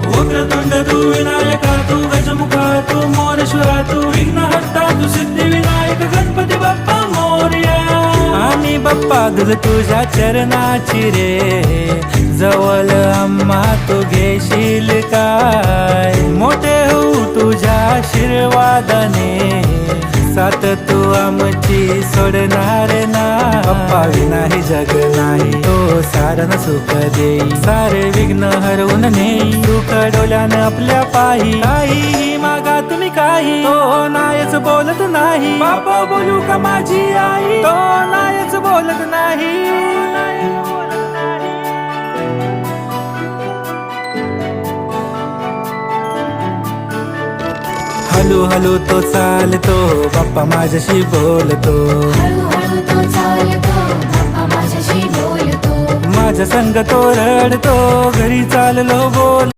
वक्रतुंड तू विनायका तू गजमुखा तू मोरेश्वरा तू विघ्नहर्ता तू सिद्धिविनायक गणपती बाप्पा मोरया. आणि बाप्पा दूध तुझ्या चरणाची रे, जवळ आम्हा तू घेशील काय. मोठे होऊ तुझ्या आशीर्वादाने, साथ तू आमची सोडणार ना. बाप्पा विनाही जग नाही, तो सारं सुख देई, सारे विघ्न हरवून नेई. दुःख डोल्यानं आपल्या पायी, काही मागा तुम्ही काही, तो नाहीच बोलत नाही. बाप्पा बोलू का माझी आई, तो नाहीच बोलत नाही. हळू हळू तो चालतो, बाप्पा माझ्याशी बोलतो. हळूहळू तो चालतो, बाप्पा माझ्याशी बोलतो. माझ्या संग तो रडतो, घरी चाललो बोल.